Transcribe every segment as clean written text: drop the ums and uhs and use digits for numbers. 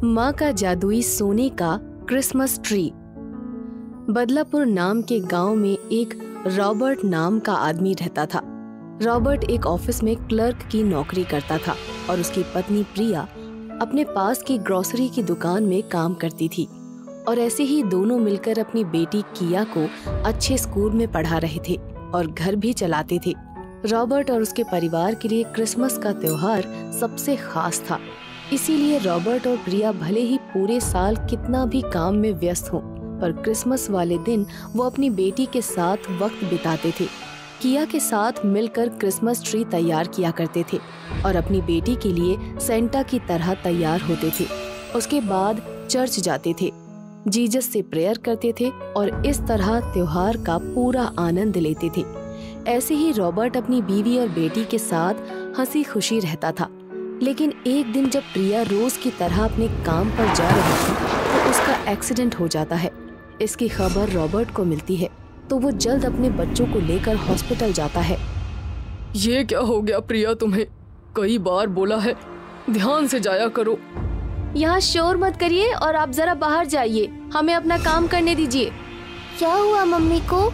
माँ का जादुई सोने का क्रिसमस ट्री। बदलापुर नाम के गांव में एक रॉबर्ट नाम का आदमी रहता था। रॉबर्ट एक ऑफिस में क्लर्क की नौकरी करता था और उसकी पत्नी प्रिया अपने पास की ग्रोसरी की दुकान में काम करती थी। और ऐसे ही दोनों मिलकर अपनी बेटी किया को अच्छे स्कूल में पढ़ा रहे थे और घर भी चलाते थे। रॉबर्ट और उसके परिवार के लिए क्रिसमस का त्योहार सबसे खास था। इसीलिए रॉबर्ट और प्रिया भले ही पूरे साल कितना भी काम में व्यस्त हों, पर क्रिसमस वाले दिन वो अपनी बेटी के साथ वक्त बिताते थे। किया के साथ मिलकर क्रिसमस ट्री तैयार किया करते थे और अपनी बेटी के लिए सेंटा की तरह तैयार होते थे। उसके बाद चर्च जाते थे, जीसस से प्रेयर करते थे और इस तरह त्योहार का पूरा आनंद लेते थे। ऐसे ही रॉबर्ट अपनी बीवी और बेटी के साथ हंसी खुशी रहता था। लेकिन एक दिन जब प्रिया रोज की तरह अपने काम पर जा रही थी तो उसका एक्सीडेंट हो जाता है। इसकी खबर रॉबर्ट को मिलती है तो वो जल्द अपने बच्चों को लेकर हॉस्पिटल जाता है। ये क्या हो गया प्रिया, तुम्हें कई बार बोला है ध्यान से जाया करो। यहाँ शोर मत करिए और आप जरा बाहर जाइए, हमें अपना काम करने दीजिए। क्या हुआ मम्मी को?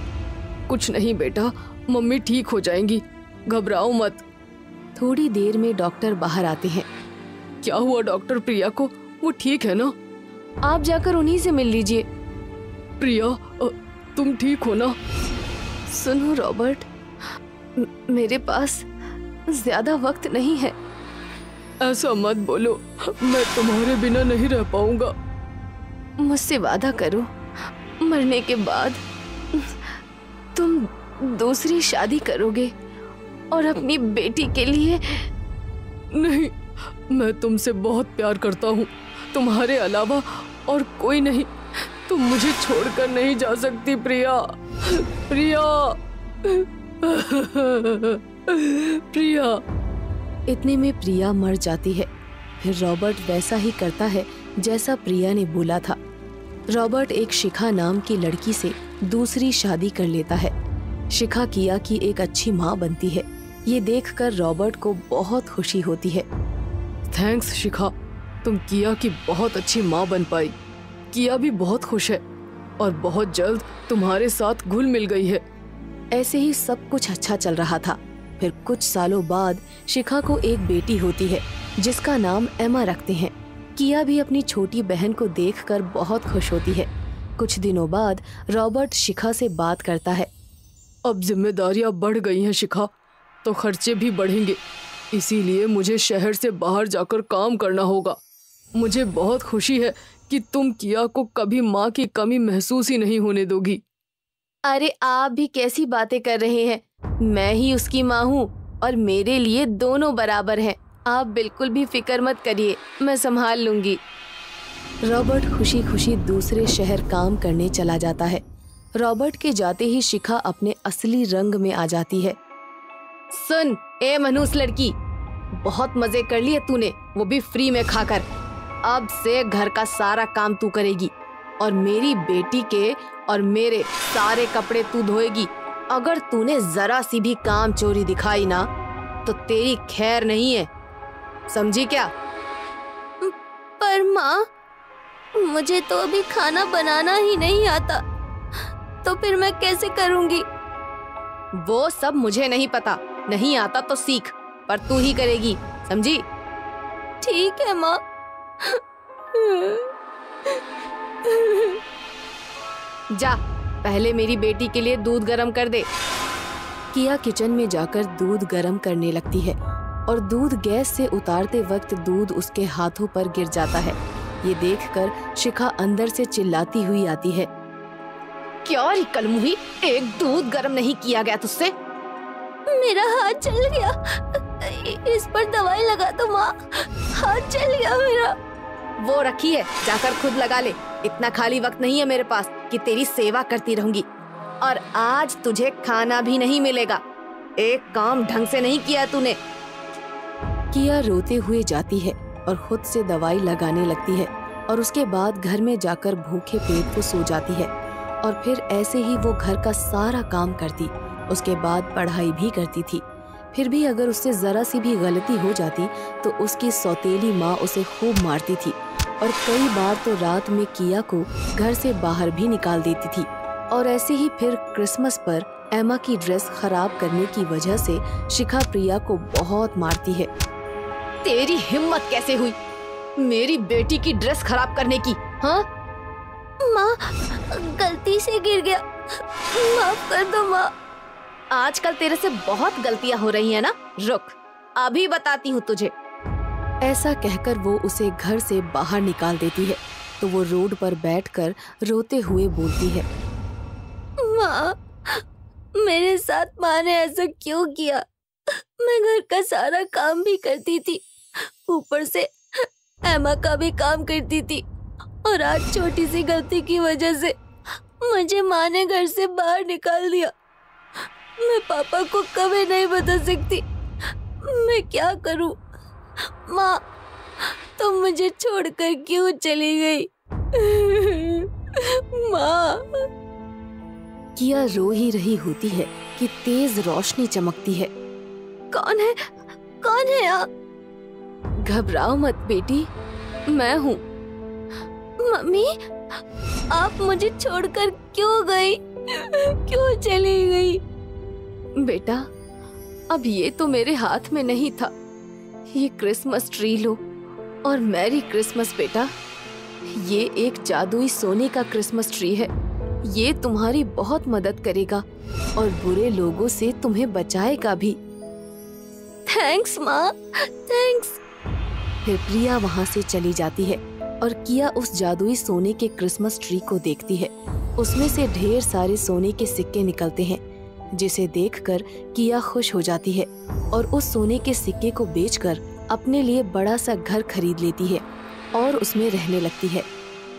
कुछ नहीं बेटा, मम्मी ठीक हो जाएंगी, घबराओ मत। थोड़ी देर में डॉक्टर बाहर आते हैं। क्या हुआ डॉक्टर, प्रिया को वो ठीक है ना? आप जाकर उन्हीं से मिल लीजिए। प्रिया तुम ठीक हो ना? सुनो रॉबर्ट, मेरे पास ज्यादा वक्त नहीं है। ऐसा मत बोलो, मैं तुम्हारे बिना नहीं रह पाऊंगा। मुझसे वादा करो, मरने के बाद तुम दूसरी शादी करोगे और अपनी बेटी के लिए। नहीं, मैं तुमसे बहुत प्यार करता हूँ, तुम्हारे अलावा और कोई नहीं। तुम मुझे छोड़कर नहीं जा सकती प्रिया। प्रिया प्रिया। इतने में प्रिया मर जाती है। फिर रॉबर्ट वैसा ही करता है जैसा प्रिया ने बोला था। रॉबर्ट एक शिखा नाम की लड़की से दूसरी शादी कर लेता है। शिखा किया की एक अच्छी माँ बनती है। ये देखकर रॉबर्ट को बहुत खुशी होती है। थैंक्स शिखा, तुम किया की बहुत अच्छी माँ बन पाई। किया भी बहुत खुश है और बहुत जल्द तुम्हारे साथ घुल मिल गई है। ऐसे ही सब कुछ अच्छा चल रहा था। फिर कुछ सालों बाद शिखा को एक बेटी होती है जिसका नाम एमा रखते हैं। किया भी अपनी छोटी बहन को देखकर बहुत खुश होती है। कुछ दिनों बाद रॉबर्ट शिखा से बात करता है। अब जिम्मेदारियां बढ़ गई हैं शिखा, तो खर्चे भी बढ़ेंगे, इसीलिए मुझे शहर से बाहर जाकर काम करना होगा। मुझे बहुत खुशी है कि तुम किया को कभी माँ की कमी महसूस ही नहीं होने दोगी। अरे आप भी कैसी बातें कर रहे हैं, मैं ही उसकी माँ हूँ और मेरे लिए दोनों बराबर हैं। आप बिल्कुल भी फिक्र मत करिए, मैं संभाल लूंगी। रॉबर्ट खुशी खुशी दूसरे शहर काम करने चला जाता है। रॉबर्ट के जाते ही शिखा अपने असली रंग में आ जाती है। सुन ए मनहूस लड़की, बहुत मजे कर लिए तूने, वो भी फ्री में खाकर। अब से घर का सारा काम तू करेगी और मेरी बेटी के और मेरे सारे कपड़े तू धोएगी। अगर तूने जरा सी भी काम चोरी दिखाई ना तो तेरी खैर नहीं है, समझी क्या? पर माँ, मुझे तो अभी खाना बनाना ही नहीं आता, तो फिर मैं कैसे करूँगी? वो सब मुझे नहीं पता, नहीं आता तो सीख, पर तू ही करेगी, समझी? ठीक है माँ। जा, पहले मेरी बेटी के लिए दूध गरम कर दे। किया किचन में जाकर दूध गरम करने लगती है और दूध गैस से उतारते वक्त दूध उसके हाथों पर गिर जाता है। ये देखकर शिखा अंदर से चिल्लाती हुई आती है। क्या री कलमुही, एक दूध गरम नहीं किया गया तुझसे? मेरा हाथ जल गया, इस पर दवाई लगा दो माँ, हाथ जल गया मेरा। वो रखी है, जाकर खुद लगा ले। इतना खाली वक्त नहीं है मेरे पास कि तेरी सेवा करती रहूंगी। और आज तुझे खाना भी नहीं मिलेगा, एक काम ढंग से नहीं किया तूने। किया रोते हुए जाती है और खुद से दवाई लगाने लगती है और उसके बाद घर में जाकर भूखे पेट वो सो जाती है। और फिर ऐसे ही वो घर का सारा काम करती, उसके बाद पढ़ाई भी करती थी। फिर भी अगर उससे जरा सी भी गलती हो जाती तो उसकी सौतेली माँ उसे खूब मारती थी और कई बार तो रात में किया को घर से बाहर भी निकाल देती थी। और ऐसे ही फिर क्रिसमस पर एमा की ड्रेस खराब करने की वजह से शिखा प्रिया को बहुत मारती है। तेरी हिम्मत कैसे हुई मेरी बेटी की ड्रेस खराब करने की? हाँ माँ, गलती से गिर गया, माफ कर दो माँ। आजकल तेरे से बहुत गलतियां हो रही है ना, रुक अभी बताती हूँ तुझे। ऐसा कहकर वो उसे घर से बाहर निकाल देती है तो वो रोड पर बैठकर रोते हुए बोलती है, माँ, मेरे साथ माँ ने ऐसा क्यों किया? मैं घर का सारा काम भी करती थी, ऊपर से एमा का भी काम करती थी, और आज छोटी सी गलती की वजह से मुझे माँ ने घर से बाहर निकाल दिया। मैं पापा को कभी नहीं बता सकती, मैं क्या करूं? माँ, तुम मुझे छोड़कर क्यों चली गई? माँ। किया रो ही रही होती है कि तेज रोशनी चमकती है। कौन है? कौन है आप? घबराओ मत बेटी, मैं हूँ। मम्मी, आप मुझे छोड़कर क्यों गई? क्यों चली गई? बेटा, अब ये तो मेरे हाथ में नहीं था। ये क्रिसमस ट्री लो और मैरी क्रिसमस बेटा। ये एक जादुई सोने का क्रिसमस ट्री है। ये तुम्हारी बहुत मदद करेगा और बुरे लोगों से तुम्हें बचाएगा भी। थैंक्स माँ, थैंक्स। फिर प्रिया वहाँ से चली जाती है और किया उस जादुई सोने के क्रिसमस ट्री को देखती है। उसमें से ढेर सारे सोने के सिक्के निकलते हैं, जिसे देखकर किया खुश हो जाती है और उस सोने के सिक्के को बेचकर अपने लिए बड़ा सा घर खरीद लेती है और उसमें रहने लगती है।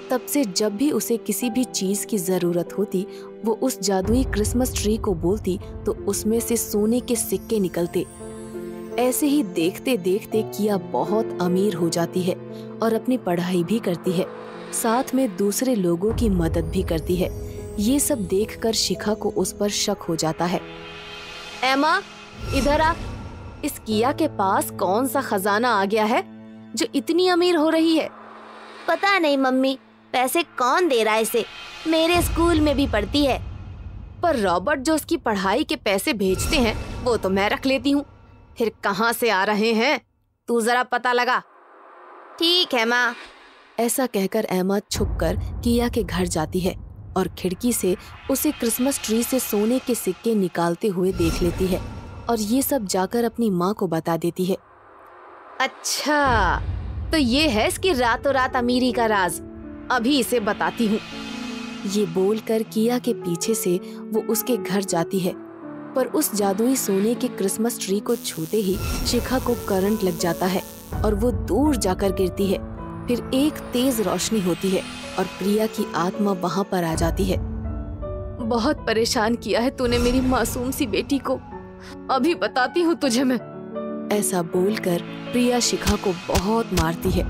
तब से जब भी उसे किसी भी चीज की जरूरत होती, वो उस जादुई क्रिसमस ट्री को बोलती तो उसमें से सोने के सिक्के निकलते। ऐसे ही देखते देखते किया बहुत अमीर हो जाती है और अपनी पढ़ाई भी करती है, साथ में दूसरे लोगों की मदद भी करती है। ये सब देखकर शिखा को उस पर शक हो जाता है। एमा, इधर आ। इस किया के पास कौन सा खजाना आ गया है जो इतनी अमीर हो रही है? पता नहीं मम्मी, पैसे कौन दे रहा है इसे? मेरे स्कूल में भी पढ़ती है। पर रॉबर्ट जो उसकी पढ़ाई के पैसे भेजते हैं वो तो मैं रख लेती हूँ। फिर कहाँ से आ रहे हैं? तू जरा पता लगा। ठीक है माँ। ऐसा कहकर एमा छुपकर किया के घर जाती है और खिड़की से उसे क्रिसमस ट्री से सोने के सिक्के निकालते हुए देख लेती है और ये सब जाकर अपनी माँ को बता देती है। अच्छा, तो ये है इसकी रातों रात अमीरी का राज। अभी इसे बताती हूँ। ये बोलकर किया के पीछे से वो उसके घर जाती है, पर उस जादुई सोने के क्रिसमस ट्री को छूते ही शिखा को करंट लग जाता है और वो दूर जाकर गिरती है। फिर एक तेज रोशनी होती है और प्रिया की आत्मा वहाँ पर आ जाती है। बहुत परेशान किया है तूने मेरी मासूम सी बेटी को, अभी बताती हूँ तुझे मैं। ऐसा बोलकर प्रिया शिखा को बहुत मारती है,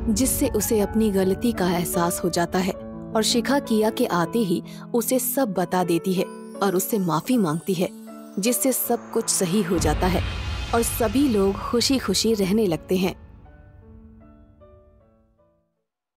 जिससे उसे अपनी गलती का एहसास हो जाता है और शिखा किया के आते ही उसे सब बता देती है और उससे माफी मांगती है, जिससे सब कुछ सही हो जाता है और सभी लोग खुशी खुशी रहने लगते हैं।